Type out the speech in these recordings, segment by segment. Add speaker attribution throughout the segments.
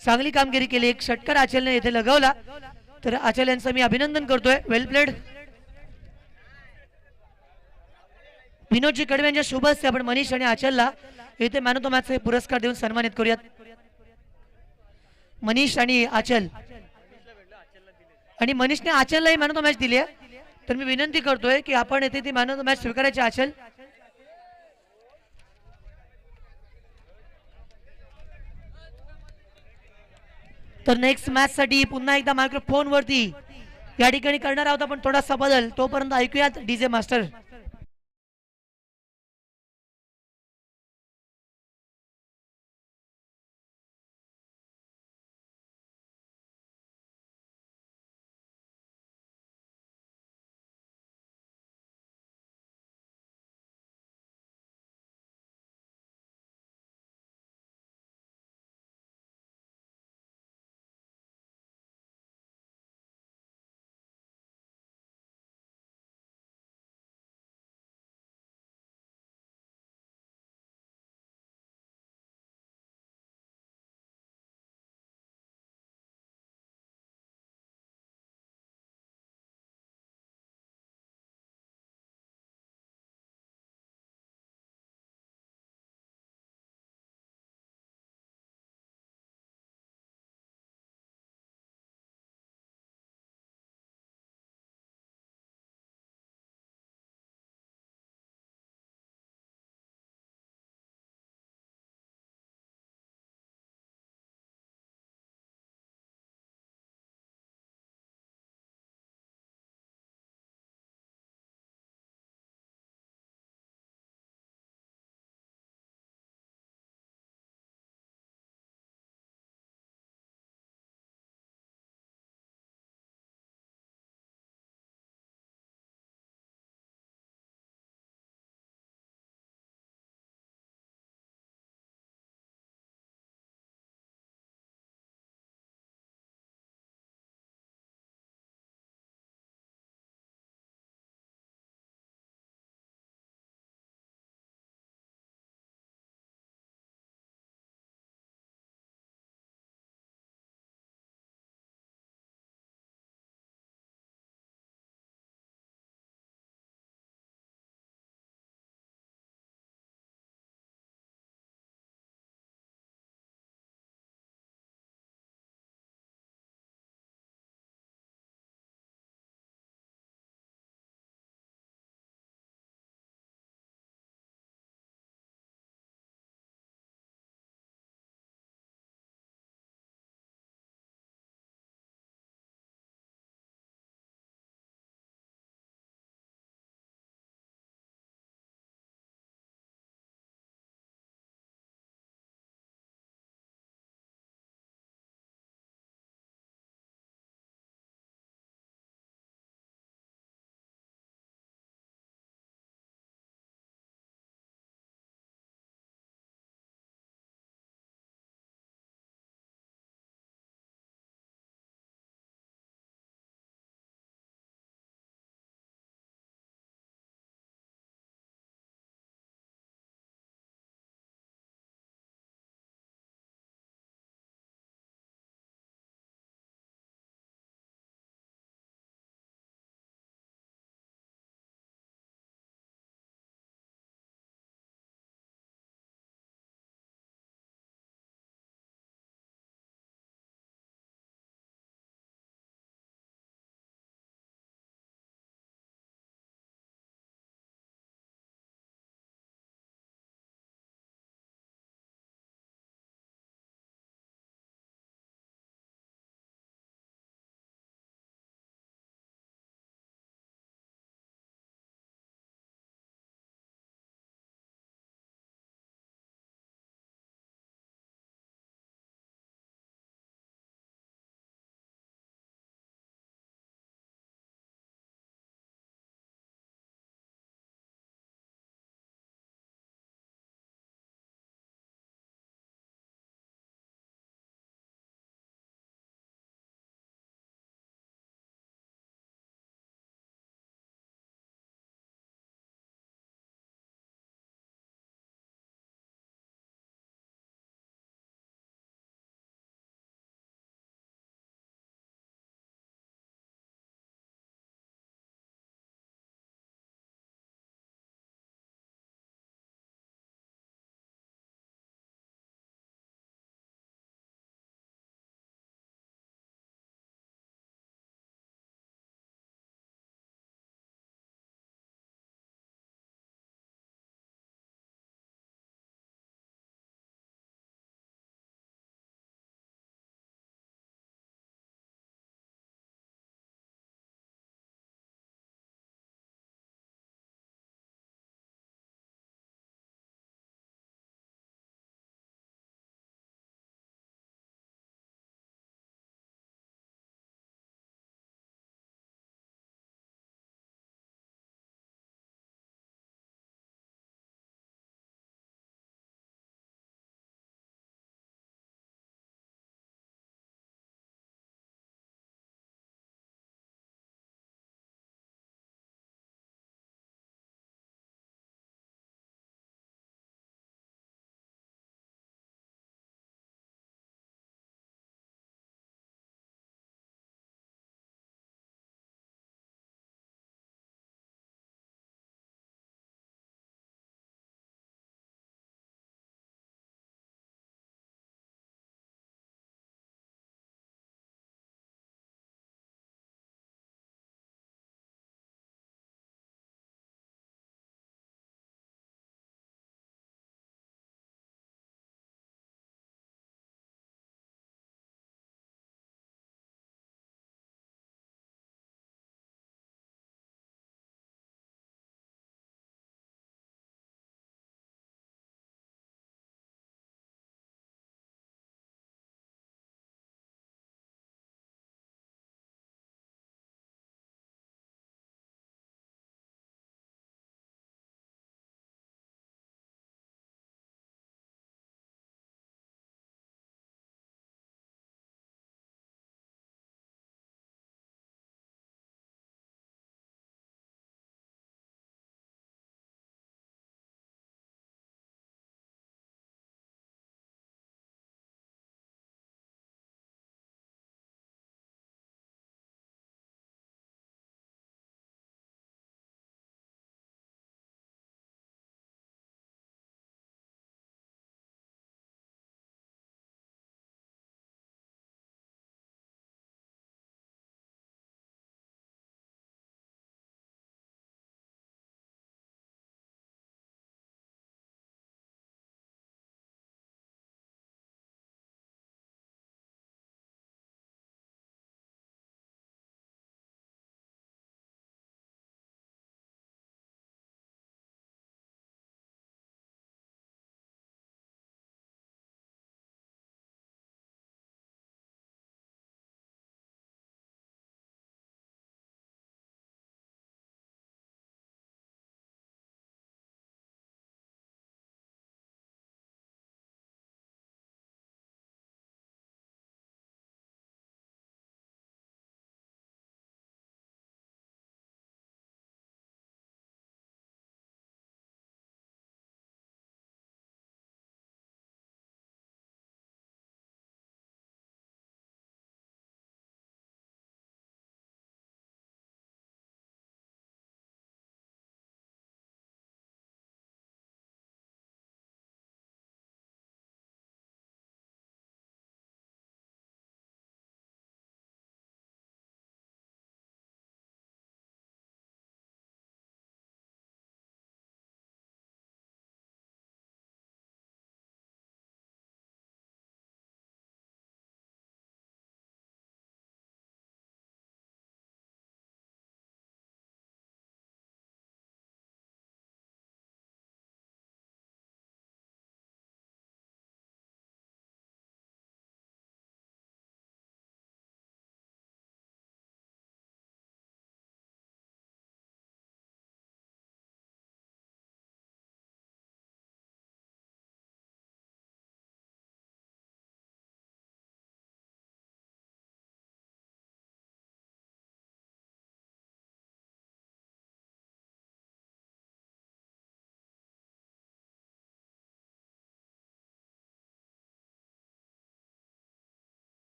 Speaker 1: चांगली कामगिरी केली. एक षटकार आचलने येथे लगावला. तर आचल यांचं मी अभिनंदन करतोय. वेल प्लेड. विनोदजी कडवे यांच्या शुभ हस्ते आपण मनीष आणि आचलला येथे मॅन ऑफ द मॅच पुरस्कार देऊन सन्मानित करूयात. मनीष आणि आचल आणि मनीषने आचललाही मॅन ऑफ द मॅच दिली आहे. तर मी विनंती करतोय की आपण येथे ती मॅन ऑफ द मॅच स्वीकारायची. आचल तर नेक्स्ट मॅच साठी पुन्हा एकदा मायक्रोफोन वरती या ठिकाणी करणार आहोत आपण थोडासा बदल. तोपर्यंत ऐकूयात डीजे मास्टर.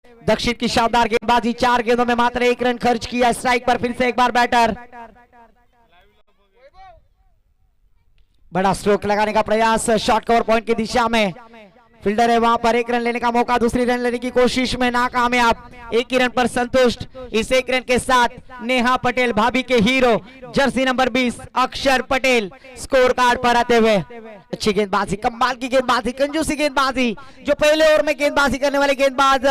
Speaker 2: दक्षिण की शानदार गेंदबाजी, 4 गेंदों में मात्र 1 रन खर्च किया। स्ट्राइक पर फिर से एक बार बैटर, बड़ा स्ट्रोक लगाने का प्रयास शॉर्ट कवर पॉइंट की दिशा में। फील्डर है वहां पर, 1 रन लेने का मौका, दूसरी रन लेने की कोशिश में नाकामयाब। 1 ही रन पर संतुष्ट। इस 1 रन के साथ नेहा पटेल भाभी के हीरो जर्सी नंबर 20 अक्षर पटेल स्कोर कार्ड पर आते हुए। अच्छी गेंदबाजी, कमाल की गेंदबाजी, कंजूसी गेंदबाजी, जो पहले ओवर में गेंदबाजी करने वाले गेंदबाज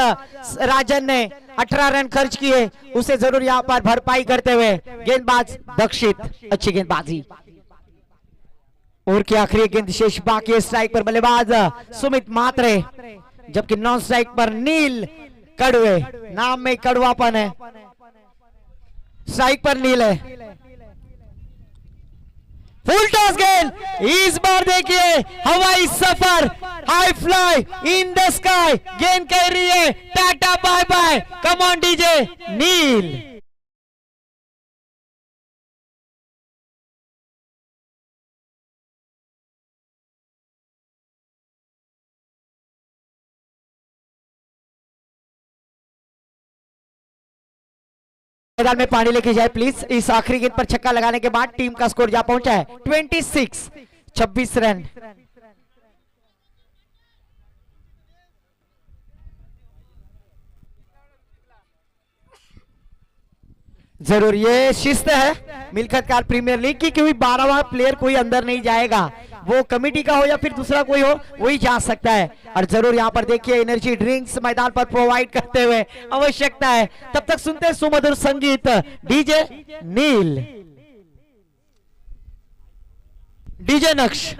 Speaker 2: राजन ने 18 रन खर्च किए, उसे जरूर यहां पर भरपाई करते हुए गेंदबाज दक्षित। अच्छी गेंदबाजी, और की आखिरी गेंद शेष बाकी है। स्ट्राइक पर बल्लेबाज सुमित मात्रे, जबकि नॉन स्ट्राइक पर नील कड़वे, नाम में कड़वापन है, स्ट्राइक पर नील है। फुल टॉस गेंद, इस बार देखिए हवाई सफर, high fly in the sky, गेंद कह रही है ta-ta bye bye, come on DJ Neel. मैदान में पानी लेके जाए प्लीज। इस आखिरी गेंद पर छक्का लगाने के बाद टीम का स्कोर जा पहुंचा है 26 रन। जरूर ये शिस्त है मिल्खत कार प्रीमियर लीग की, क्योंकि 12वां प्लेयर कोई अंदर नहीं जाएगा, वो कमेटी का हो या फिर दूसरा कोई हो वही जा सकता है। और जरूर यहाँ पर देखिए एनर्जी ड्रिंक्स मैदान पर प्रोवाइड करते हुए आवश्यकता है। तब तक सुनते हैं सुमधुर संगीत डीजे नील, डीजे नक्श।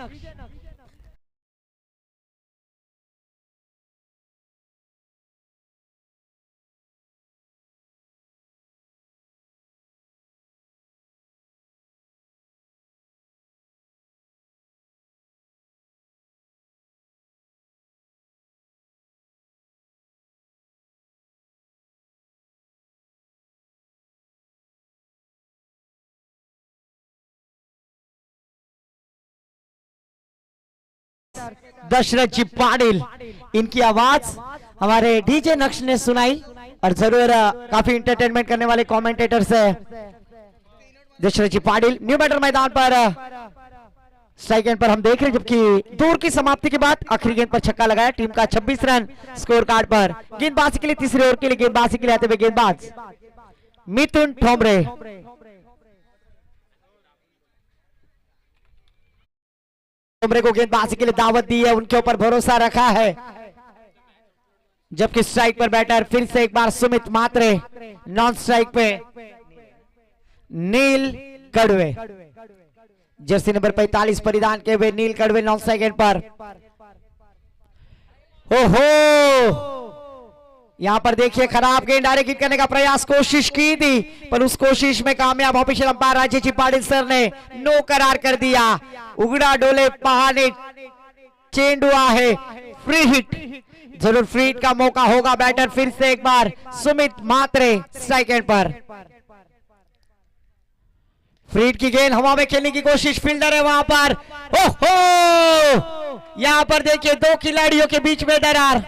Speaker 2: दशरथ जी पाटिल, इनकी आवाज हमारे डीजे नक्श ने सुनाई, और जरूर काफी इंटरटेनमेंट करने वाले कमेंटेटर्स है दशरथ जी पाटिल। न्यू बैटर मैदान पर स्ट्राइक एंड पर हम देख रहे हैं, जबकि दौर की समाप्ति के बाद आखिरी गेंद पर छक्का लगाया। टीम का 26 रन स्कोर कार्ड पर। गेंदबाजी के लिए तीसरे ओवर के लिए गेंदबाजी के लिए आते हुए गेंदबाज मिथुन ठोमरे। ठोमरे को गेंदबाजी के लिए दावत दी है, उनके ऊपर भरोसा रखा है। जबकि स्ट्राइक पर बैटर फिर से एक बार सुमित मात्रे, नॉन स्ट्राइक पे नील कड़वे, जर्सी नंबर 45 परिधान के हुए नील कड़वे नॉन स्ट्राइक पर। ओहो, यहां पर देखिए खराब गेंद डायरेक्ट हिट करने का प्रयास कोशिश की थी, पर उस कोशिश में कामयाब official umpire Rajesh ji Patil sir ने नो करार कर दिया। उगड़ा डोले पहाने चेंडुआ है, फ्री हिट, जरूर फ्री हिट का मौका होगा। बैटर फिर से एक बार सुमित मात्रे स्ट्राइक एंड पर। फ्री हिट की गेंद हवा में खेलने की कोशिश, फील्डर है वहां पर। ओहो, यहां पर देखिए दो खिलाड़ियों के बीच में दरार।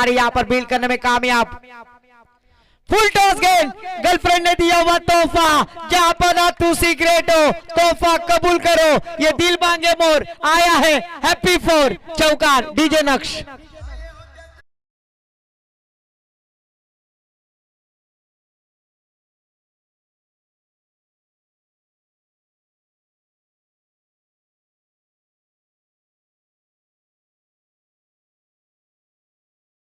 Speaker 2: यहाँ पर बील करने में कामयाब। फुल टॉस गेंद, गर्लफ्रेंड ने दिया हुआ तोहफा, जहां पर तू सीक्रेट हो, तोहफा कबूल करो, ये दिल मांगे मोर आया है, हैप्पी फोर, चौकार डीजे नक्श।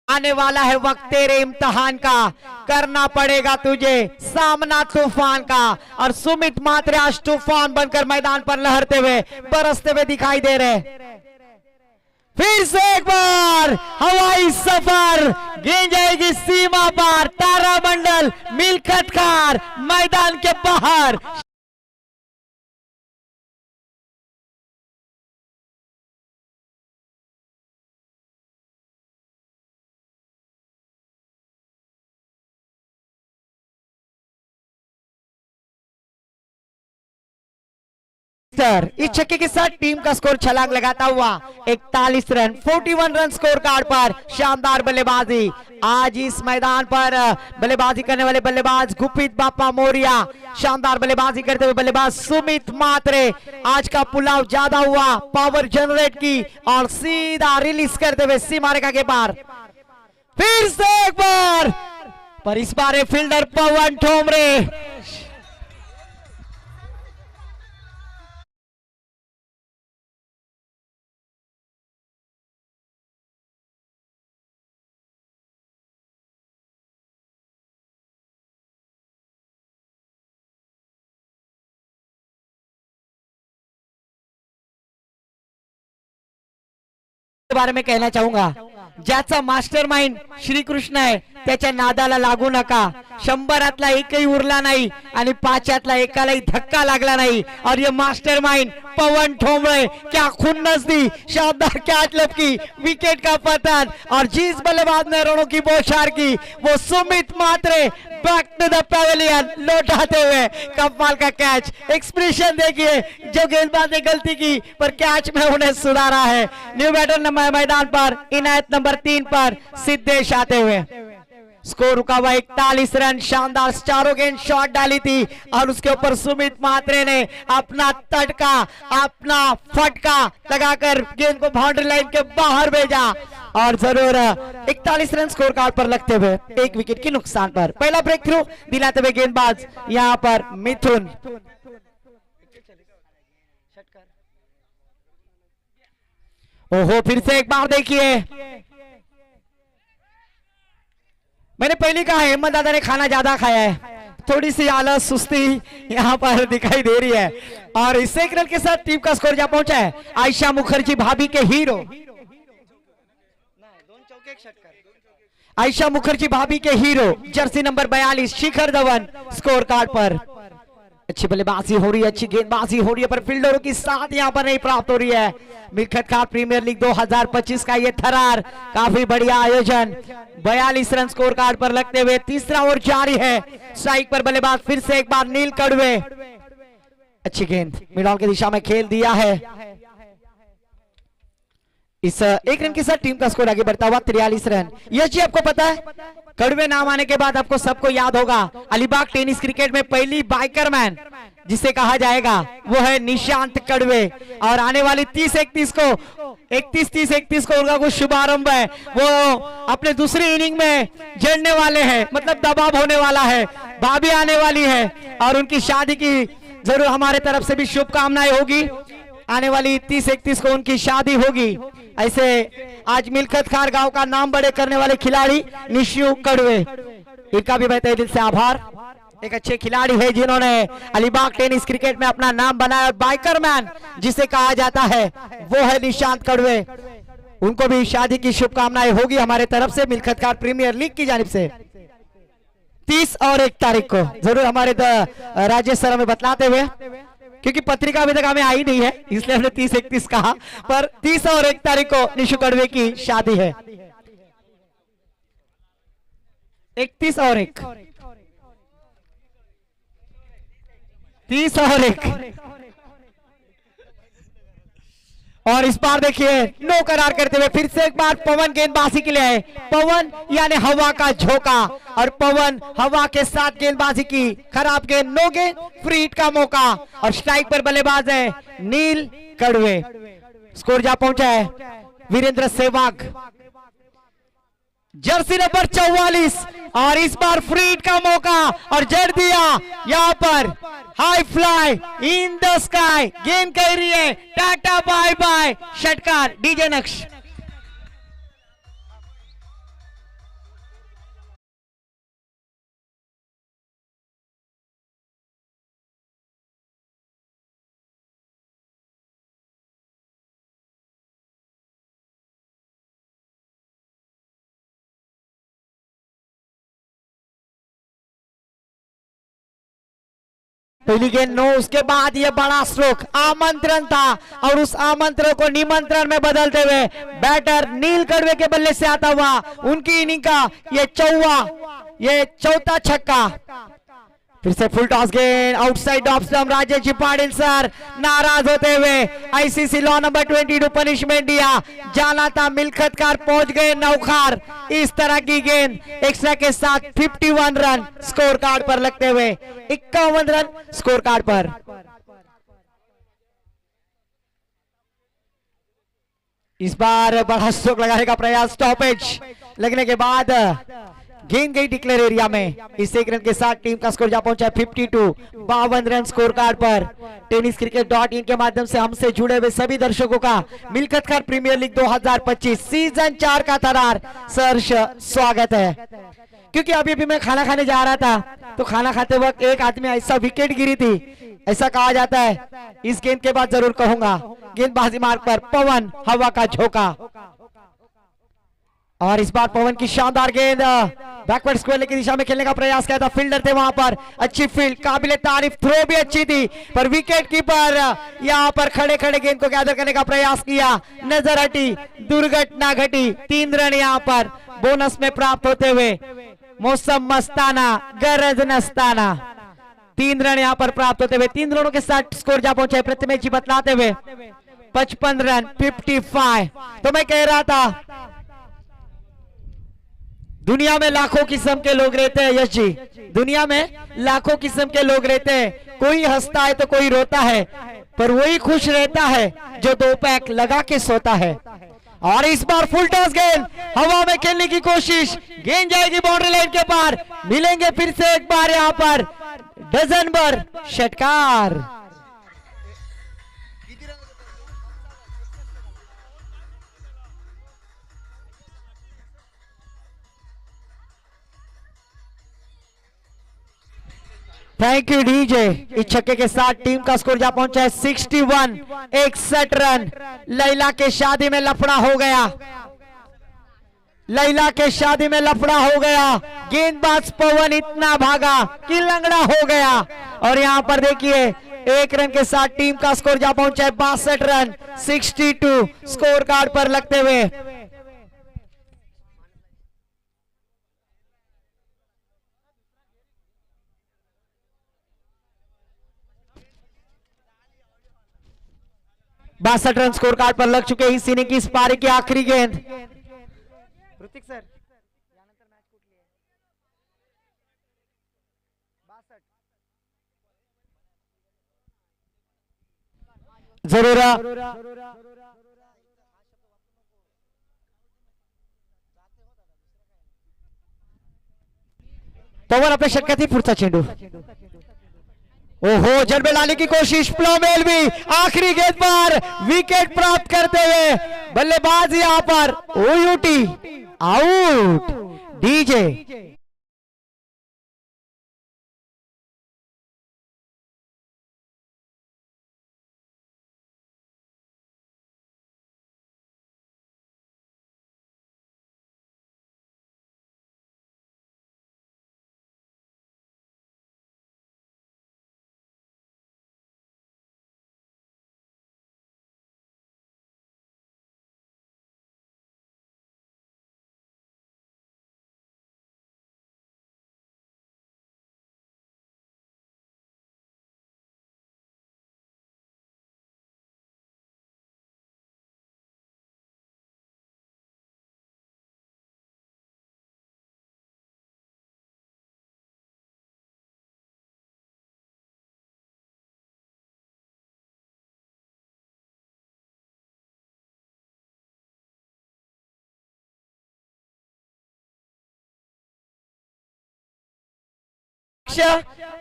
Speaker 2: आने वाला है वक्त तेरे इम्तिहान का, करना पड़ेगा तुझे सामना तूफान का। और सुमित मात्रे आज तूफान बनकर मैदान पर लहरते हुए बरसते हुए दिखाई दे रहे। फिर से एक बार हवाई सफर, गेंद जाएगी सीमा पार, तारामंडल मिल्खत कार मैदान के बाहर। मास्टर। इस छक्के के साथ टीम का स्कोर छलांग लगाता हुआ 41 रन, 41 रन स्कोर कार्ड पर। शानदार बल्लेबाजी आज इस मैदान पर बल्लेबाजी करने वाले बल्लेबाज गुपित बापा मौर्या, शानदार बल्लेबाजी करते हुए बल्लेबाज सुमित मात्रे। आज का पुलाव ज्यादा हुआ, पावर जनरेट की और सीधा रिलीज करते हुए सीमा रेखा के पार। फिर से एक बार, पर इस बार फील्डर पवन ठोमरे। बारे में कहना चाहूंगा, ज्याचा मास्टरमाइंड श्रीकृष्ण आहे त्याच्या नादाला लागू नका। 100तला एकही उरला नाही आणि 5तला एकालाही धक्का लागला नहीं। और ये मास्टरमाइंड पवन ठोंबरे, क्या खुन्नस दी, शानदार कैच लपकी, विकेट का पतन। और जिस बल्लेबाज ने रनों की बौछार की वो सुमित मात्रे बैक टू द पैवेलियन लौटाते हुए कमाल का कैच। एक्सप्रेशन देखिए, जो गेंदबाज ने गलती की पर कैच में उन्हें सुधारा है। न्यू बैटर नंबर मैदान पर इनायत नंबर 3 पर सिद्धेश आते हुए। स्कोर रुका हुआ 41 रन। शानदार चारों गेंद शॉट डाली थी और उसके ऊपर सुमित मात्रे ने अपना तड़का, अपना फटका लगाकर गेंद को बाउंड्री लाइन के बाहर भेजा और जरूर 41 रन स्कोर कार्ड पर लगते हुए 1 विकेट के नुकसान पर पहला ब्रेक थ्रू दिलाते हुए गेंदबाज यहां पर मिथुन। ओहो, फिर से एक बार देखिए, मैंने पहले कहा हेमंत दादा ने खाना ज्यादा खाया है, थोड़ी सी आलस सुस्ती यहाँ पर दिखाई दे रही है। और इस एक रन के साथ टीम का स्कोर जा पहुंचा है आयशा मुखर्जी भाभी के हीरो, आयशा मुखर्जी भाभी के hero Jersey number 42 Shikhar Dhawan score card पर। अच्छी बल्लेबाजी हो रही है, अच्छी गेंदबाजी हो रही है, पर फील्डरों की साथ यहां पर नहीं प्राप्त हो रही है। मिल्खत खान प्रीमियर लीग 2025 का ये थरार काफी बढ़िया आयोजन। 42 रन स्कोर कार्ड पर लगते हुए तीसरा ओवर जारी है। स्ट्राइक पर बल्लेबाज फिर से एक बार नील कड़वे, अच्छी गेंद मिड ऑन की दिशा में खेल दिया है। इस एक रन के साथ टीम का स्कोर आगे बढ़ता हुआ 43 रन। यश जी, आपको पता है कड़वे नाम आने के बाद आपको सबको याद होगा अलीबाग टेनिस क्रिकेट में पहली बाइकर मैन जिसे कहा जाएगा वो है निशांत कड़वे। और आने वाली 30-31 को उनका कुछ शुभारंभ है, वो अपने दूसरी इनिंग में जड़ने वाले हैं, मतलब दबाव होने वाला है। भाभी आने वाली है और उनकी शादी की जरूर हमारे तरफ से भी शुभकामनाएं होगी। आने वाली 30-31 को उनकी शादी होगी। ऐसे आज मिल्खत खार गांव का नाम बड़े करने वाले खिलाड़ी निशु कड़वे, इनका भी मैं तहे दिल से आभार। एक अच्छे खिलाड़ी है जिन्होंने अलीबाग टेनिस क्रिकेट में अपना नाम बनाया। बाइकर मैन जिसे कहा जाता है वो है निशांत कड़वे, उनको भी शादी की शुभकामनाएं होगी हमारे तरफ से मिल्खत खार प्रीमियर लीग की जानिब से। 30 और 1 तारीख को जरूर हमारे राज्य सर में बतलाते हुए, क्योंकि पत्रिका अभी तक हमें आई नहीं है इसलिए हमने 30-31 कहा, पर 30 और 1 तारीख को निशु कड़वे की शादी है। 31 और 1, 30 और 1। और इस बार देखिए नो करार करते हुए फिर से एक बार पवन गेंदबाजी के लिए है। पवन यानी हवा का झोंका, और पवन हवा के साथ गेंदबाजी की, खराब गेंद, नो गेंद, फ्री हिट का मौका। और स्ट्राइक पर बल्लेबाज है नील कड़वे। स्कोर जा पहुंचा है वीरेंद्र सहवाग जर्सी नंबर 44, और इस बार फ्री हिट का मौका और जड़ दिया यहां पर हाई फ्लाई इन द स्काई। गेंद कह रही है टाटा बाय बाय, षटकार डीजे नक्श। पहली गेंद नो, उसके बाद ये बड़ा स्ट्रोक आमंत्रण था और उस आमंत्रण को निमंत्रण में बदलते हुए बैटर नील कड़वे के बल्ले से आता हुआ उनकी इनिंग का ये चौथा छक्का। फिर से फुल टॉस गेंद outside off stump. Rajesh ji Patil sir नाराज होते हुए आईसीसी लॉ नंबर 22 पनिशमेंट दिया। जाना था मिल्खतकार, पहुंच गए नौखार। इस तरह की गेंद एक्स्ट्रा के साथ 51 रन स्कोर कार्ड पर लगते हुए 51 रन स्कोर कार्ड पर। इस बार बड़ा स्ट्रोक लगाने का प्रयास, स्टॉपेज लगने के बाद गेंद गई डिक्लेयर एरिया में। इस एक रन के साथ टीम का स्कोर जा पहुंचा 52, 52 run score card per. Tennis cricket .in के माध्यम से हमसे जुड़े हुए सभी दर्शकों का मिल्खतकार प्रीमियर लीग 2025 सीजन 4 का तरार सहर्ष स्वागत है। क्योंकि अभी अभी मैं खाना खाने जा रहा था तो खाना खाते वक्त एक आदमी ऐसा विकेट गिरी थी, ऐसा कहा जाता है। इस गेंद के बाद जरूर कहूंगा, गेंदबाजी मार्ग पर पवन हवा का झोंका। और इस बार पवन की शानदार गेंद बैकवर्ड स्क्वायर की दिशा में खेलने का प्रयास किया था। फील्डर थे वहां पर, अच्छी फील्ड, काबिले तारीफ, थ्रो भी अच्छी थी, पर विकेट कीपर यहां पर खड़े खड़े गेंद को गैदर करने का प्रयास किया, नजर हटी, दुर्घटना घटी। 3 रन यहां पर बोनस में प्राप्त होते हुए मौसम मस्ताना, गरज नस्ताना। 3 रन यहां पर प्राप्त होते हुए 3 रनों के साथ स्कोर जा पहुंचे प्रथमेश जी बतलाते हुए 55 रन 55। तो मैं कह रहा था दुनिया में लाखों किस्म के लोग रहते हैं यश जी, दुनिया में लाखों किस्म के लोग रहते हैं। कोई हंसता है तो कोई रोता है, पर वही खुश रहता है जो 2 पैक लगा के सोता है। और इस बार फुल टॉस गेंद हवा में खेलने की कोशिश, गेंद जाएगी बाउंड्री लाइन के पार। मिलेंगे फिर से एक बार यहां पर डजन भर षटकार। Thank you DJ. इस छक्के के साथ टीम का स्कोर जा पहुंचा है 61, 61 रन। लैला के शादी में लफड़ा हो गया, लैला के शादी में लफड़ा हो गया। गेंदबाज पवन इतना भागा कि लंगड़ा हो गया। और यहां पर देखिए 1 रन के साथ टीम का स्कोर जा पहुंचा है 62 रन 62 स्कोर कार्ड पर लगते हुए। बासठ रन स्कोर कार्ड पर लग चुके इस इनिंग की इस पारी की आखिरी गेंद। ऋतिक सर जरूर पवन आपल्या षटकातील पुढचा चेंडू। ओहो, जड़ में लाने की कोशिश, प्लोमेल भी आखिरी गेंद पर विकेट प्राप्त करते हुए बल्लेबाज यहां पर ओयूटी आउट। डीजे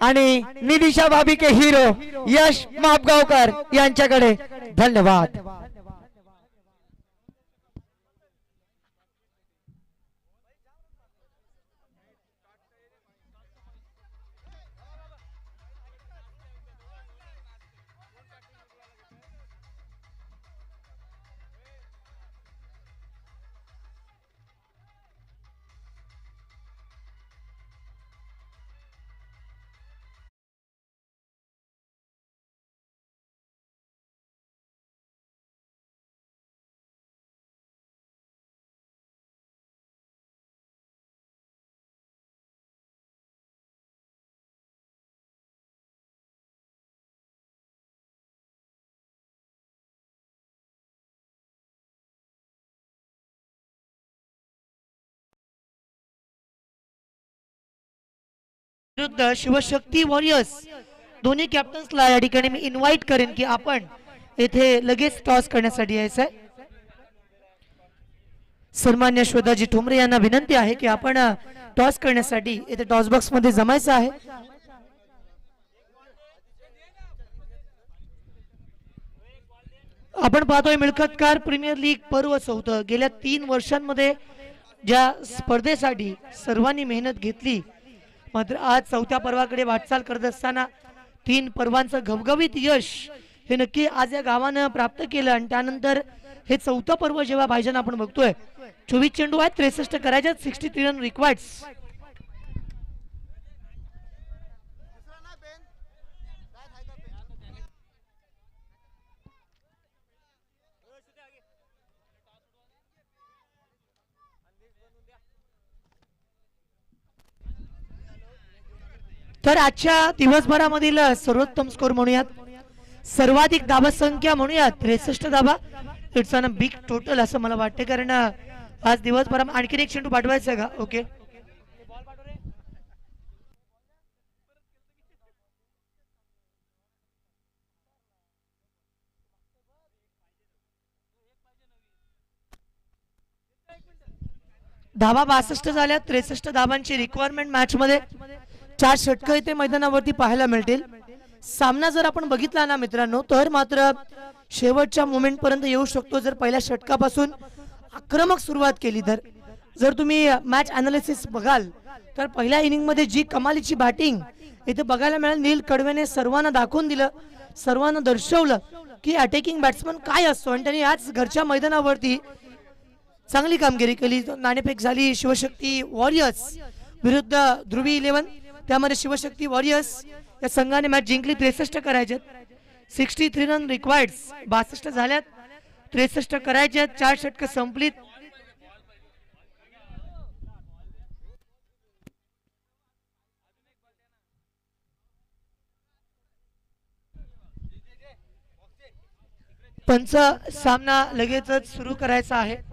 Speaker 2: आणि निदिशा भाभी के हीरो यश मापगावकर यांच्याकडे धन्यवाद।
Speaker 1: विरुद्ध शिवशक्ती वॉरियर्स दोन्ही कॅप्टन्सला या ठिकाणी मी इन्व्हाइट करेन की आपण येथे लगेच टॉस करण्यासाठी यायचं आहे. सन्मान्य श्वेताजी ठोंबरे यांना विनंती आहे की आपण टॉस करण्यासाठी येथे टॉस बॉक्स मध्ये जमायचं आहे. आपण पाहतोय मिळकतकार प्रीमियर लीग पर्व 4. गेल्या 3 वर्षांमध्ये ज्या स्पर्धेसाठी सर्वांनी मेहनत घेतली, मात्र आज 4थ्या पर्वाकडे वाटचाल करत असताना 3 पर्वांचं घवघवीत यश हे नक्की आज या गावानं प्राप्त केलं. आणि त्यानंतर हे 4थं पर्व जेव्हा भाईजान आपण बघतोय, 24 चेंडू आहेत, 63 करायचे, 63 रन रिक्वायर्ड्स. तर आजच्या दिवसभरामधील सर्वोत्तम स्कोर म्हणूयात, सर्वाधिक धाबा संख्या म्हणूयात 63 धाबा. It's on a big total असं मला वाटते, कारण आज दिवसभरात आणखीन एक चेंडू पाठवायचा का? ओके, धाबा 62 झाल्या. 63 धाबांची रिक्वायरमेंट मॅच मध्ये 4 षटकं इथे मैदानावरती पाहायला मिळतील. सामना जर आपण बघितला ना मित्रांनो, तर मात्र शेवटच्या मोमेंट पर्यंत येऊ शकतो जर पहिल्या षटकापासून आक्रमक सुरुवात केली तर. जर तुम्ही मॅच अनालिसिस बघाल तर पहिल्या इनिंग मध्ये जी कमालीची बॅटिंग इथे बघायला मिळेल. नील कडवेने सर्वांना दाखवून दिलं, सर्वांना दर्शवलं की अटॅकिंग बॅट्समन काय असतो, आणि त्यांनी आज घरच्या मैदानावरती चांगली कामगिरी केली. नाणेफेक झाली शिवशक्ती वॉरियर्स विरुद्ध ध्रुवी 11. त्यामध्ये शिवशक्ती वॉरियर्स या संघाने मॅच जिंकली. 63 करायचे, 63 रन रिक्वायर्ड्स, 62 झाल्यात, 63 करायचे, 4 षटकं संपलीत. पंच सामना लगेचच सुरू करायचा आहे.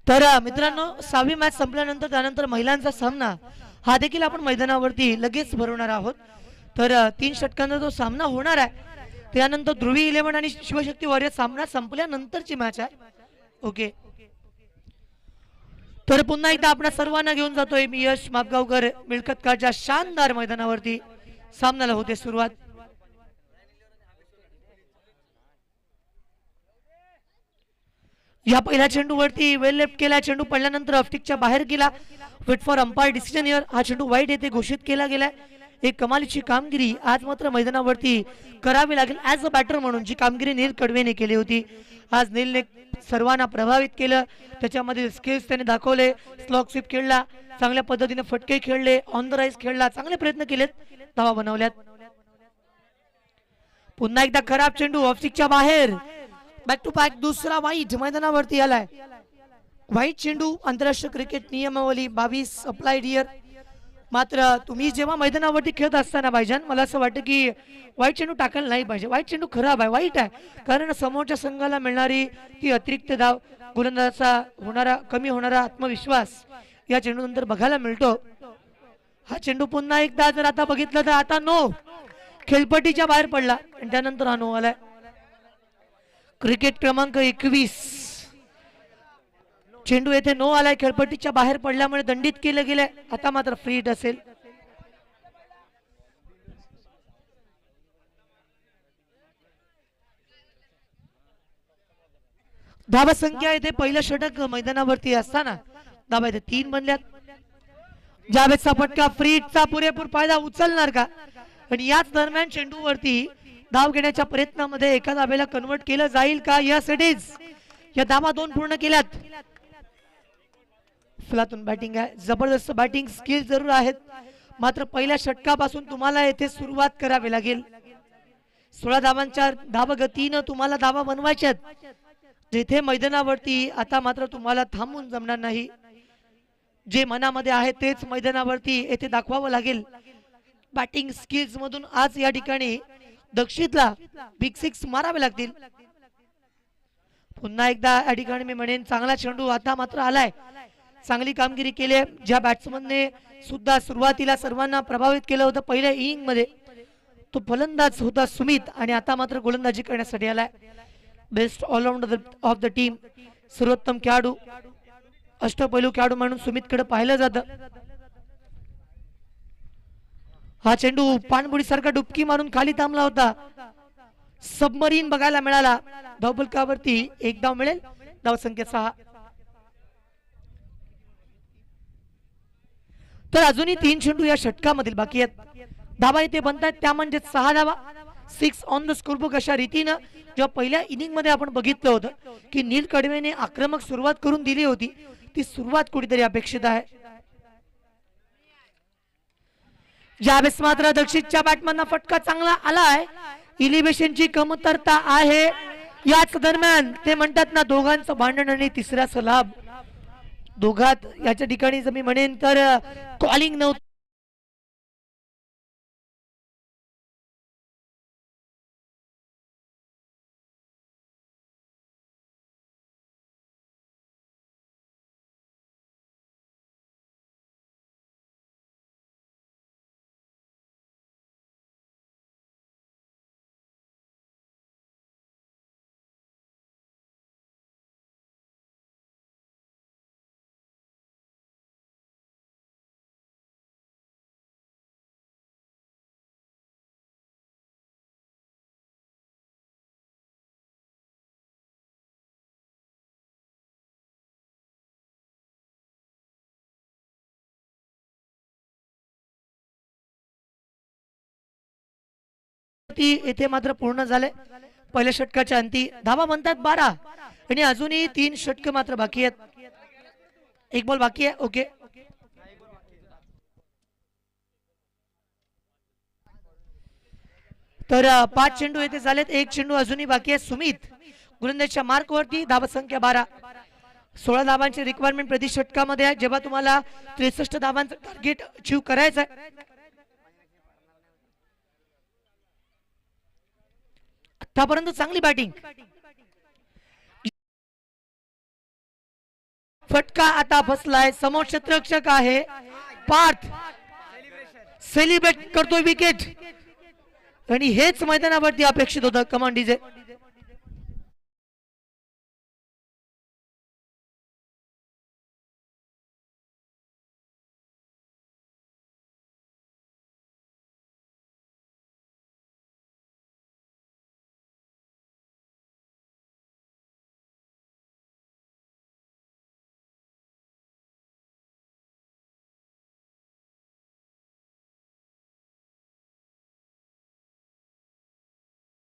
Speaker 1: तर मित्रांनो, 6वी मॅच संपल्यानंतर त्यानंतर महिलांचा सामना हा देखील आपण मैदानावरती लगेच भरवणार आहोत. तर 3 षटकांचा जो सामना होणार आहे त्यानंतर ध्रुवी 11 आणि शिवशक्ती वॉरियर्स सामना संपल्यानंतरची मॅच आहे. ओके, तर पुन्हा एकदा आपण सर्वांना घेऊन जातोय मी यश मापगावकर मिळकतकारच्या शानदार मैदानावरती. सामन्याला होते सुरुवात. या पहिल्या चेंडूवरती वेल लेफ्ट केला, चेंडू पडल्यानंतर ऑफस्टिकच्या बाहेर गेला. Wait for umpire decision here. हा चेंडू वाईट येथे घोषित केला गेलाय. एक कमालीची कामगिरी आज मात्र मैदानावरती करावी लागेल ऍज अ बॅटर म्हणून, जी कामगिरी नील कडवेने केली होती. आज नीलने सर्वांना प्रभावित केलं, त्याच्यामध्ये स्किल्स त्याने दाखवले. स्लॉग स्वीप खेळला, चांगल्या पद्धतीने फटके खेळले, ऑन द राईज खेळला, चांगले प्रयत्न केलेत, धावा बनवल्यात. पुन्हा एकदा खराब चेंडू ऑफस्टिकच्या बाहेर. बॅक टू बॅक दुसरा वाईट मैदानावरती आलाय. वाईट चेंडू आंतरराष्ट्रीय क्रिकेट नियमावली 22 अप्लाइड हिअर. मात्र तुम्ही जेव्हा मैदानावरती खेळत असताना भाईजान, मला असं वाटतं की वाईट चेंडू टाकायला नाही पाहिजे. वाईट चेंडू खराब आहे, वाईट आहे, कारण समोरच्या संघाला मिळणारी ती अतिरिक्त धाव, गोलंदाजाचा कमी होणारा आत्मविश्वास या चेंडू नंतर बघायला मिळतो. हा चेंडू पुन्हा एकदा जर आता बघितलं तर आता नो, खेळपट्टीच्या बाहेर पडला आणि त्यानंतर हा नो आलाय. क्रिकेट क्रमांक 21 चेंडू येथे नो आलाय, खेळपट्टीच्या बाहेर पडल्यामुळे दंडित केलं गेलंय. आता मात्र फ्री हिट असेल. धावा संख्या येथे पहिलं षटक मैदानावरती असताना धावा येथे 3 बनल्यात. जावेदचा फटका फ्रीटचा पुरेपूर फायदा उचलणार का? आणि याच दरम्यान चेंडूवरती धाव घेण्याच्या प्रयत्नामध्ये एका धावेला कन्वर्ट केलं जाईल का? Yes it is. या धावा 2 पूर्ण केल्यात. फुलातून बॅटिंग आहे, जबरदस्त बॅटिंग स्किल जरूर आहेत, मात्र पहिल्या षटकापासून तुम्हाला येथे सुरुवात करावी लागेल. 16 धावांच्या धावगतीनं तुम्हाला धावा बनवायच्यात. जिथे मैदानावरती आता मात्र तुम्हाला थांबून जमणार नाही. जे मनामध्ये आहे तेच मैदानावरती येथे दाखवावं लागेल. बॅटिंग स्किल्स मधून आज या ठिकाणी दक्षितला बिग 6 मारावे लागतील. पुन्हा एकदा या ठिकाणी मी म्हणेन चांगला चेंडू आता मात्र आलाय. चांगली कामगिरी केली आहे. ज्या बॅट्समनने सुद्धा सुरुवातीला सर्वांना प्रभावित केलं होतं पहिल्या इनिंग मध्ये, तो फलंदाज होता सुमित आणि आता मात्र गोलंदाजी करण्यासाठी आलाय. Best allrounder of the team, सर्वोत्तम खेळाडू, अष्टपैलू खेळाडू म्हणून सुमितकडे पाहिलं जातं. हा चेंडू पाणबुडी सारखा डुबकी मारून खाली थांबला होता. सबमरीन बघायला मिळाला. धावफलकावरती 1 धाव मिळेल. धाव संख्या 6. तर अजूनही 3 चेंडू या षटकामधील बाकी आहेत. धावा इथे बनतायत त्या म्हणजे 6 धावा. 6 ऑन द स्कोरबुक अशा रीतीनं जेव्हा पहिल्या इनिंग मध्ये आपण बघितलं होतं की नील कडवेने आक्रमक सुरुवात करून दिली होती, ती सुरुवात कुठेतरी अपेक्षित आहे. ज्यावेळेस मात्र दक्षिणच्या बॅटमॅनना फटका चांगला आलाय. इलिव्हेशनची कमतरता आहे. याच दरम्यान ते म्हणतात ना, दोघांचं भांडण आणि तिसऱ्याचा लाभ. दोघात याच्या ठिकाणी जर मी म्हणेन तर कॉलिंग नव्हतं. येथे मात्र पूर्ण झाले. पहिल्या षटकाच्या अंती धावा बनतात 12 आणि अजूनही 3 षटक मात्र बाकी आहेत. 1 बॉल बाकी आहे. ओके, तर 5 चेंडू येथे झालेत. 1 चेंडू अजूनही बाकी आहे. सुमित गोलंदाजच्या मार्क वरती. धावा संख्या 12. 16 धावांची रिक्वायरमेंट प्रति षटकामध्ये आहे. जेव्हा तुम्हाला 63 धावांचं टार्गेट अचीव करायचं आहे, आतापर्यंत चांगली बॅटिंग. फटका आता फसलाय. समोर क्षेत्ररक्षक आहे पार्थ, सेलिब्रेट करतोय विकेट आणि हेच मैदानावरती अपेक्षित होतं. Command DJ.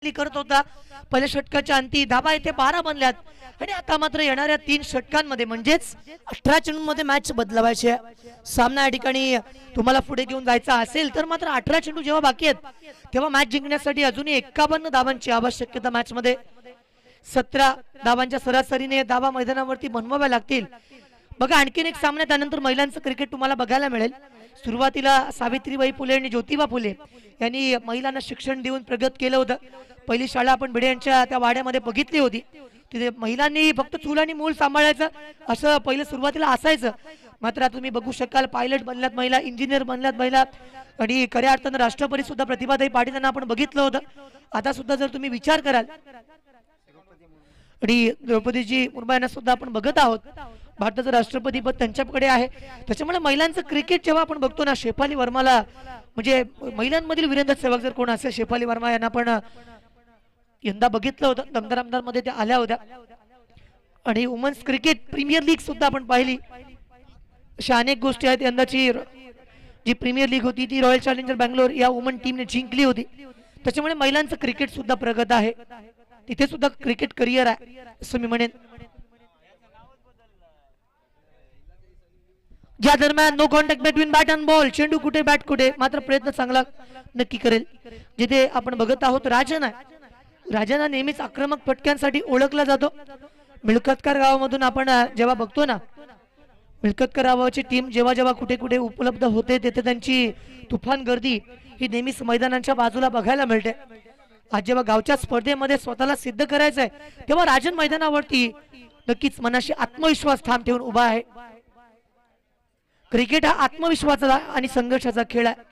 Speaker 1: करत होता. पहिल्या षटकाच्या अंती धावा येथे 12 बनल्यात आणि आता मात्र येणाऱ्या 3 षटकांमध्ये म्हणजेच 18 चेंडूंमध्ये मॅच बदलवायची आहे. सामना या ठिकाणी तुम्हाला पुढे घेऊन जायचा असेल तर मात्र 18 चेंडू जेव्हा बाकी आहेत तेव्हा मॅच जिंकण्यासाठी अजूनही 51 धावांची आवश्यकता. मॅच मध्ये 17 धावांच्या सरासरीने धावा मैदानावरती बनवाव्या लागतील. बघा, आणखीन एक सामना त्यानंतर महिलांचं क्रिकेट तुम्हाला बघायला मिळेल. सुरुवातीला सावित्रीबाई फुले आणि ज्योतिबा फुले यांनी महिलांना शिक्षण देऊन प्रगत केलं होतं. पहिली शाळा आपण भिडे यांच्या त्या वाड्यामध्ये बघितली होती. तिथे महिलांनी फक्त चूल आणि मूल सांभाळायचं असं पहिलं सुरुवातीला असायचं. मात्र आता तुम्ही बघू शकाल पायलट बनल्यात महिला, इंजिनियर बनल्यात महिला आणि खऱ्या अर्थानं राष्ट्रपती सुद्धा प्रतिभाताई पाटील यांना आपण बघितलं होतं. आता सुद्धा जर तुम्ही विचार कराल आणि द्रौपदीजी मुर्मू यांना सुद्धा आपण बघत आहोत. भारताचं राष्ट्रपती पद त्यांच्याकडे आहे. त्याच्यामुळे महिलांचं क्रिकेट जेव्हा आपण बघतो ना, शेफाली वर्माला म्हणजे महिलांमधील वीरेंद्र सेवक जर कोण असेल, शेफाली वर्मा यांना पण यंदा बघितलं होतं. दमदार आमदार मध्ये त्या आल्या होत्या. आणि वुमन्स क्रिकेट प्रीमियर लीग सुद्धा आपण पाहिली. अशा अनेक गोष्टी आहेत. यंदाची जी प्रीमियर लीग होती ती रॉयल चॅलेंजर बँगलोर या वुमन टीमने जिंकली होती. त्याच्यामुळे महिलांचं क्रिकेट सुद्धा प्रगत आहे. तिथे सुद्धा क्रिकेट करिअर आहे असं मी म्हणेन. या दरम्यान no contact between bat and ball. चेंडू कुठे बॅट कुठे, मात्र प्रयत्न चांगला नक्की करेल. जिथे आपण बघत आहोत राजन आहे. राजन हा नेहमीच आक्रमक फटक्यांसाठी ओळखला जातो. मिळकतकार गावामधून आपण जेव्हा बघतो ना, मिळकतकर गावाची टीम जेव्हा जेव्हा कुठे कुठे उपलब्ध होते तेथे त्यांची तुफान गर्दी ही नेहमीच मैदानाच्या बाजूला बघायला मिळते. आज जेव्हा गावच्या स्पर्धेमध्ये स्वतःला सिद्ध करायचं आहे तेव्हा राजन मैदानावरती नक्कीच मनाशी आत्मविश्वास ठाम ठेवून उभा आहे. क्रिकेट हा आत्मविश्वासाचा आणि संघर्षाचा खेळ आहे.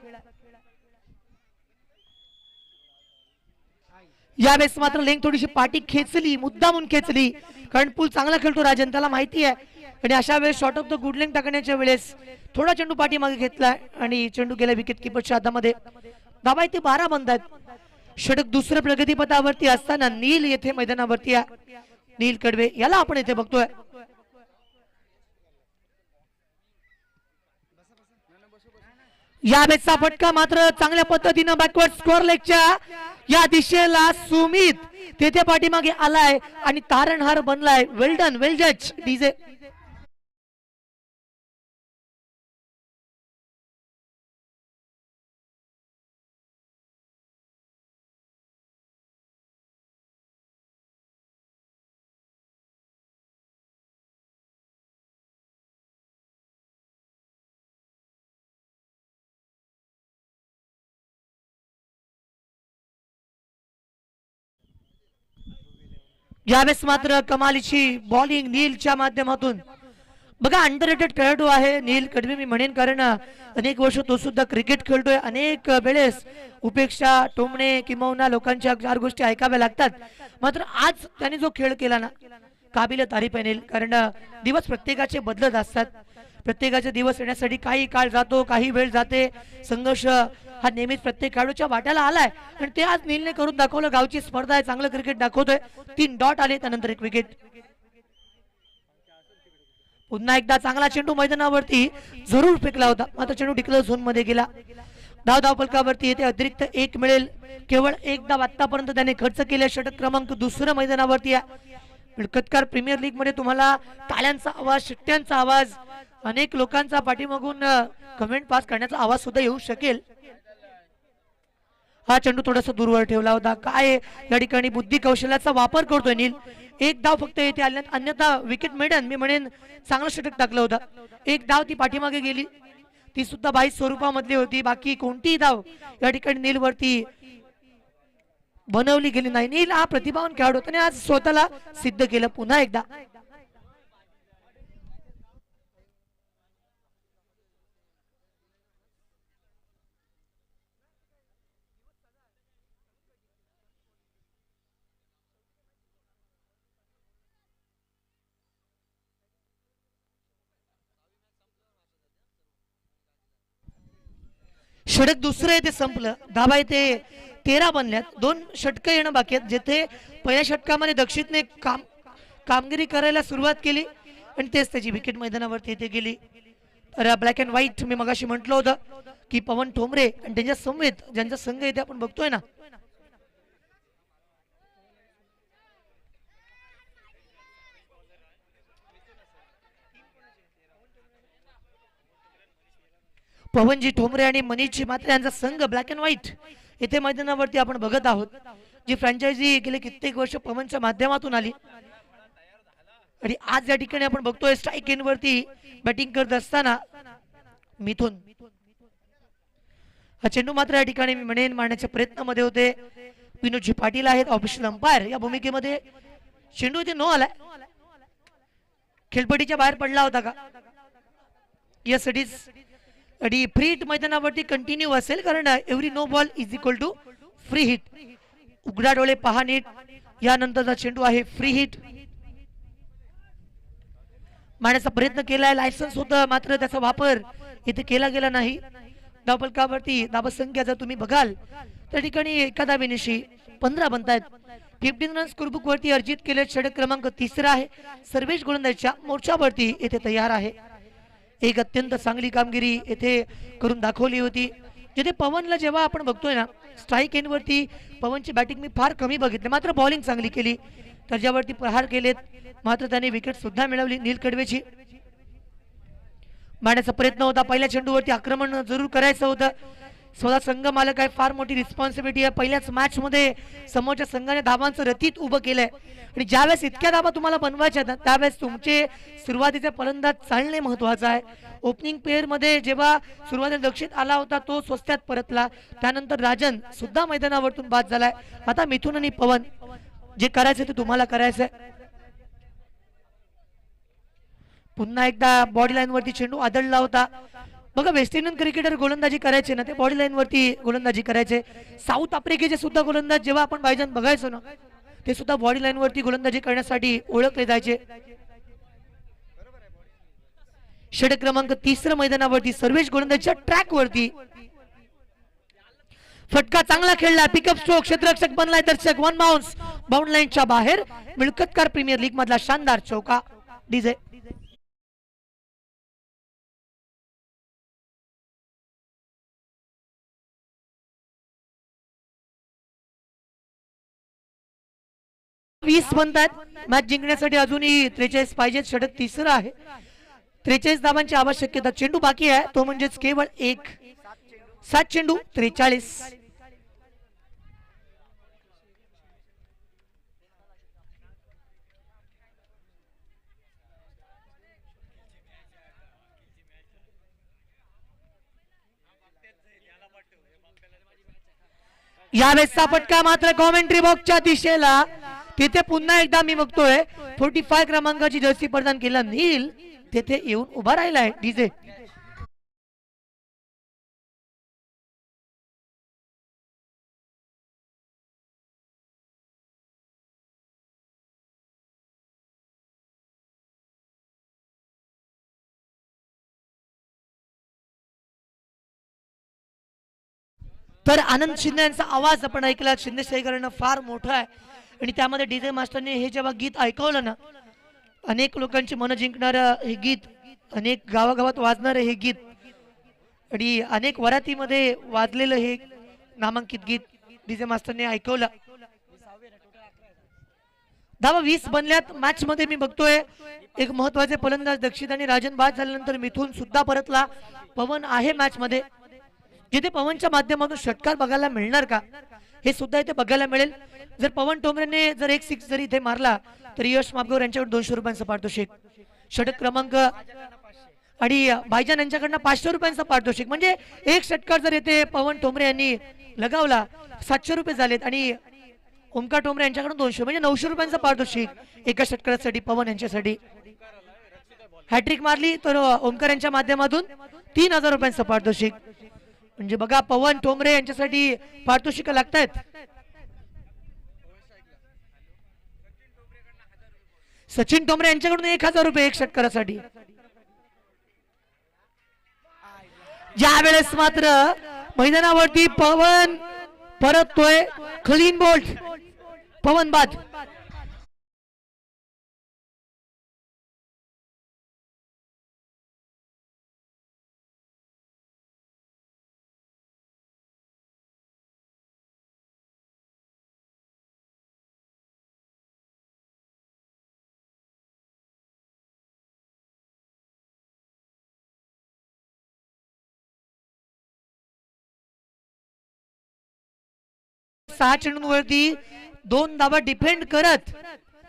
Speaker 1: यावेळेस मात्र लेंग थोडीशी पाठी खेचली, मुद्दामून खेचली, कारण पूल चांगला खेळतो राजन, त्याला माहिती आहे. आणि अशा वेळेस short of the good length टाकण्याच्या वेळेस थोडा चेंडू पाठी मागे घेतलाय आणि चेंडू गेला विकेट किपरच्या हातामध्ये. धाबा इथे 12 बंद आहेत. षटक दुसऱ्या प्रगतीपथावरती असताना नील येथे मैदानावरती आहे. नील कडवे याला आपण इथे बघतोय. या मॅचचा फटका मात्र चांगल्या पद्धतीनं बॅकवर्ड स्कोअर लेगच्या या दिशेला सुमित तेथे पाठीमागे आलाय आणि तारणहार बनलाय. वेल डन, वेल जज डीजे. यावेळेस मात्र कमालीची बॉलिंग नीलच्या माध्यमातून. बघा अंडररेटेड खेळाडू आहे नील कडवे मी म्हणेन, कारण अनेक वर्ष तो सुद्धा क्रिकेट खेळतोय. अनेक वेळेस उपेक्षा टोमणे किंवा लोकांच्या 4 गोष्टी ऐकाव्या लागतात, मात्र आज त्याने जो खेळ केला ना काबिल तारीफ आहे नील. कारण दिवस प्रत्येकाचे बदलत असतात. प्रत्येकाचे दिवस येण्यासाठी काही काळ जातो, काही वेळ जाते. संघर्ष हा नेहमीच प्रत्येक खेळाडूच्या वाट्याला आलाय आणि ते आज नीलने करून दाखवलं. गावची स्पर्धा आहे, चांगलं क्रिकेट दाखवतोय. 3 डॉट आले, त्यानंतर 1 विकेट. पुन्हा एकदा चांगला चेंडू मैदानावरती जरूर फेकला होता, मात्र चेंडू डिक्लेअर झोन मध्ये गेला. धाव फलकावरती येथे अतिरिक्त 1 मिळेल. केवळ 1 धाव आतापर्यंत त्याने खर्च केले. षटक क्रमांक 2 मैदानावरती आहे. मिळकतकार प्रीमियर लीग मध्ये तुम्हाला टाळ्यांचा आवाज, शिट्ट्यांचा आवाज, अनेक लोकांचा पाठीमागून कमेंट पास करण्याचा आवाज सुद्धा येऊ शकेल. हा चेंडू थोडासा दूरवर ठेवला होता. काय या ठिकाणी बुद्धी कौशल्याचा वापर करतोय नील. 1 धाव फक्त येथे आल्यात, अन्यथा विकेट मिळेल. मी म्हणेन चांगलं षटक टाकलं होतं. 1 धाव ती पाठीमागे गेली, ती सुद्धा 22 स्वरूपामधली होती. बाकी कोणतीही धाव या ठिकाणी नील वरती बनवली गेली नाही. नील हा प्रतिभावान खेळाडू होता आणि आज स्वतःला सिद्ध केलं पुन्हा एकदा. षटक दुसरं आहे ते संपलं. धाबा इथे 13 बनल्यात. 2 षटकं येणं बाकी आहेत. जिथे पहिल्या षटकामध्ये दक्षितने कामगिरी करायला सुरुवात केली आणि तेच त्याची विकेट मैदानावरती इथे गेली. तर ब्लॅक अँड व्हाईट मी मगाशी म्हटलं होतं की पवन ठोंबरे आणि त्यांच्या समवेत ज्यांचा संघ इथे आपण बघतोय ना, पवनजी ठोंबरे आणि मनीषजी मात्र यांचा संघ ब्लॅक अँड व्हाईट येथे मैदानावरती आपण बघत आहोत. जी फ्रँचायझी गेले कित्येक वर्ष पवनच्या माध्यमातून आली आणि आज या ठिकाणी आपण बघतोय स्ट्राईक इन वरती बॅटिंग करत असताना मिथुन. हा चेंडू मात्र या ठिकाणी मी म्हणेन मारण्याच्या प्रयत्नामध्ये होते. विनोदजी पाटील आहेत ऑफिशियल अंपायर या भूमिकेमध्ये. चेंडू इथे नो आलाय. खेळपट्टीच्या बाहेर पडला होता का? Yes it is. आणि फ्री हिट मैदानावरती कंटिन्यू असेल, कारण every no ball is equal to free hit. उघडा डोळे पहा नीट. यानंतरचा चेंडू आहे फ्री हिट. मारण्याचा प्रयत्न केलाय, लायसन्स होतं, मात्र त्याचा वापर इथे केला गेला नाही. धावफलकावरती धावसंख्या जर तुम्ही बघाल त्या ठिकाणी एका धावेनिशी 15 बनतायत. 15 रन स्कोरबुक वरती अर्जित केले. षटक क्रमांक 3 आहे. सर्वेश गोलंदाजीच्या मोर्चावरती येथे तयार आहे. एक अत्यंत चांगली कामगिरी येथे करून दाखवली होती. जिथे पवनला जेव्हा आपण बघतोय ना स्ट्राईक एंड वरती पवनची बॅटिंग मी फार कमी बघितली, मात्र बॉलिंग चांगली केली, त्याच्यावरती प्रहार केलेत, मात्र त्याने विकेट सुद्धा मिळवली नील कडवेची. मारण्याचा प्रयत्न होता, पहिल्या चेंडूवरती आक्रमण जरूर करायचं होतं. स्वतः संघ मालक आहे, फार मोठी रिस्पॉन्सिबिलिटी आहे. पहिल्याच मॅच मध्ये समोरच्या संघाने धावांचं रतीत उभं केलंय आणि ज्यावेळेस इतक्या धावा तुम्हाला बनवायच्या ना त्यावेळेस तुमचे सुरुवातीचे फलंदाज चालणे महत्वाचं आहे. ओपनिंग पेअर मध्ये जेव्हा सुरुवातीला लक्षित आला होता तो स्वस्त्यात परतला, त्यानंतर राजन सुद्धा मैदानावरतून बाद झालाय. आता मिथुन आणि पवन जे करायचं ते तुम्हाला करायचंय. पुन्हा एकदा बॉडी लाईन वरती चेंडू आदळला होता. बघा वेस्ट इंडियन क्रिकेटर गोलंदाजी करायचे ना ते बॉडी लाईन वरती गोलंदाजी करायचे. साऊथ आफ्रिकेचे सुद्धा गोलंदाज जेव्हा आपण बायजान बघायचो ना ते सुद्धा बॉडी लाईन वरती गोलंदाजी करण्यासाठी ओळखले जायचे. षटक क्रमांक 3 मैदानावरती सर्वेश गोलंदाजीच्या ट्रॅक वरती फटका चांगला खेळला. पिकअप स्ट्रोक, क्षेत्ररक्षक बनलाय दर्शक. वन बाउन्स बाउंड लाईनच्या बाहेर. मिळकतकार प्रीमियर लीग मधला शानदार चौका. डीजे वीस बनतात. मॅच जिंकण्यासाठी अजूनही 43 पाहिजेत. षटक 3 आहे. 43 धावांची आवश्यकता. चेंडू बाकी आहे तो म्हणजेच केवळ एक. 7 चेंडू 43. यावेळेसचा फटका मात्र कॉमेंट्री बॉक्सच्या दिशेला. तिथे पुन्हा एकदा मी बघतोय 45 क्रमांकाची जर्सी प्रदान केला नील तेथे येऊन उभा राहिलाय. डीजे तर आनंद शिंदे यांचा आवाज आपण ऐकला. शिंदे शेखरांना फार मोठा आहे आणि त्यामध्ये डीजे मास्टरने हे जेव्हा गीत ऐकवलं ना अनेक लोकांची मन जिंकणारं हे गीत, अनेक गावागावात वाजणारं हे गीत आणि अनेक वरातीमध्ये वाजलेलं हे नामांकित गीत डीजे मास्टरने ऐकवलं. धावा 20 बनल्यात. मॅच मध्ये मी बघतोय एक महत्वाचे फलंदाज दक्षित आणि राजन बाद झाल्यानंतर मिथून सुद्धा परतला. पवन आहे मॅच मध्ये. जिथे पवनच्या माध्यमातून षटकार बघायला मिळणार का हे सुद्धा इथे बघायला मिळेल. जर पवन टोमरेने जर एक 6 जरी इथे मारला तर यश मापगौर यांच्याकडे 200 रुपयांचा पारितोषिक. षटक क्रमांक आणि भाईजान यांच्याकडनं 500 रुपयांचा पारितोषिक. म्हणजे एक षटकार जर येथे पवन टोमरे यांनी लगावला 700 रुपये झालेत आणि ओमकार टोमरे यांच्याकडून 200 म्हणजे 900 रुपयांचा पारितोषिक एका षटकारासाठी पवन यांच्यासाठी. हॅट्रिक मारली तर ओमकार यांच्या माध्यमातून 3000 रुपयांचा पारितोषिक. म्हणजे बघा पवन टोमरे यांच्यासाठी पारितोषिक लागतायत. सचिन टोमरे यांच्याकडून 1000 रुपये एक षटकारासाठी. ज्या वेळेस मात्र मैदानावरती पवन परततोय क्लीन बोल्ट. पवन बाद. सहा चेंडूंवरती 2 धावा डिफेंड करत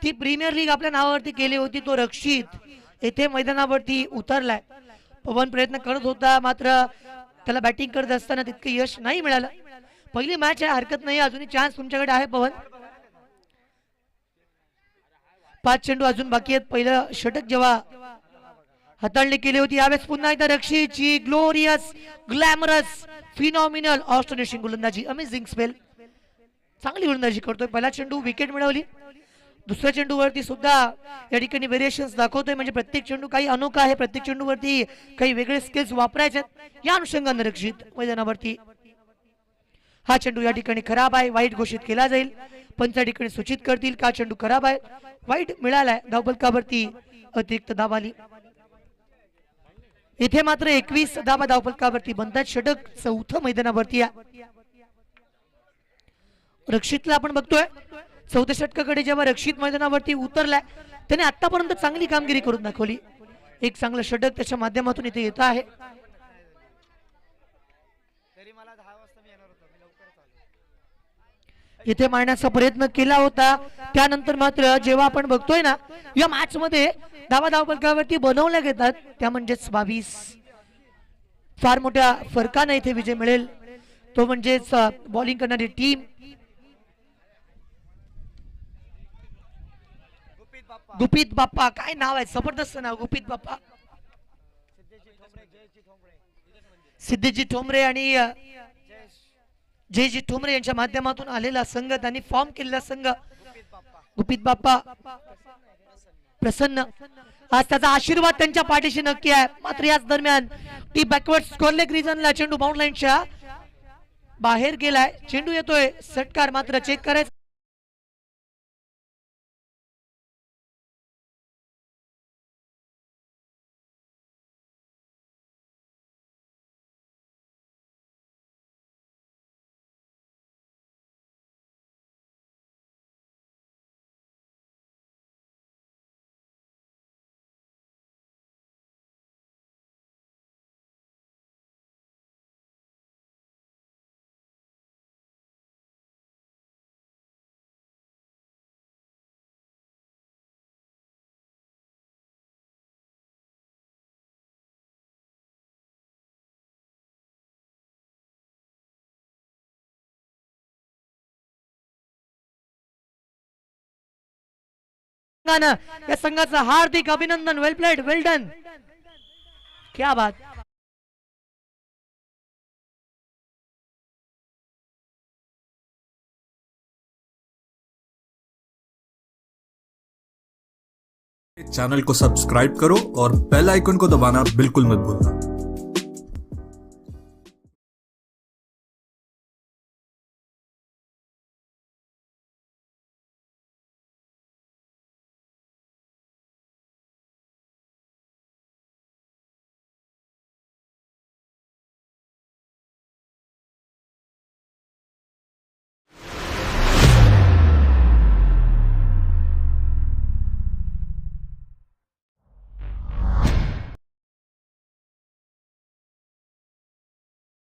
Speaker 1: ती प्रीमियर लीग आपल्या नावावरती केली होती. तो रक्षित येथे मैदानावरती उतरलाय. पवन प्रयत्न करत होता मात्र त्याला बॅटिंग करत असताना तितकं यश नाही मिळालं. पहिली मॅच आहे, हरकत नाही, अजूनही चान्स तुमच्याकडे आहे पवन. 5 चेंडू अजून बाकी आहेत. पहिलं षटक जेव्हा हाताळणी केली होती यावेळेस पुन्हा एकदा रक्षितची ग्लोरियस ग्लॅमरस फिनॉमिनल ऑस्ट्रेलियन गोलंदाजी. Amazing spell. चांगली गोलंदाजी करतोय. पहिला चेंडू विकेट मिळवली. दुसऱ्या चेंडूवरती सुद्धा या ठिकाणी व्हेरिएशन्स दाखवतोय. म्हणजे प्रत्येक चेंडू काही अनोखा आहे. प्रत्येक चेंडूवरती काही वेगळे स्किल्स वापरायचे या अनुषंगाने रक्षित मैदानावरती. हा चेंडू या ठिकाणी खराब आहे, वाईट घोषित केला जाईल. पंच या ठिकाणी सूचित करतील का चेंडू खराब आहे, वाईट मिळालाय, धावफलकावरती अतिरिक्त धाव आली. इथे मात्र 21 धावा धावफलकावरती बनतात. षटक चौथं मैदानावरती आहे. रक्षितला आपण बघतोय चौथ्या षटकाकडे जेव्हा रक्षित मैदानावरती उतरलाय त्याने आतापर्यंत चांगली कामगिरी करून दाखवली. एक चांगलं षटक त्याच्या माध्यमातून इथे येत आहे. इथे मारण्याचा प्रयत्न केला होता, त्यानंतर मात्र जेव्हा आपण बघतोय ना या मॅच मध्ये धावा धावफलकावरती बनवल्या घेतात त्या म्हणजेच 22. फार मोठ्या फरकाने इथे विजय मिळेल, तो म्हणजेच बॉलिंग करणारी टीम. गुपित बाप्पा, काय नाव आहे, जबरदस्त नाव गुपित बाप्पा. सिद्धेजी ठोंबरे आणि जयजी ठोंबरे यांच्या माध्यमातून आलेला संघ, त्यांनी फॉर्म केलेला संघ गुपित बाप्पा प्रसन्न. आज त्याचा आशीर्वाद त्यांच्या पाठीशी नक्की आहे. मात्र याच दरम्यान टी बॅकवर्ड स्कॉरलेग रिजनला चेंडू बाउंड लाईनच्या बाहेर गेलाय. चेंडू येतोय, षटकार मात्र चेक करायचा. या संघाचं हार्दिक अभिनंदन. वेल प्लेड, वेल डन, क्या बात.
Speaker 3: चैनल को सब्सक्राइब करो और बेल आइकन को दबाना बिल्कुल मत भूलना.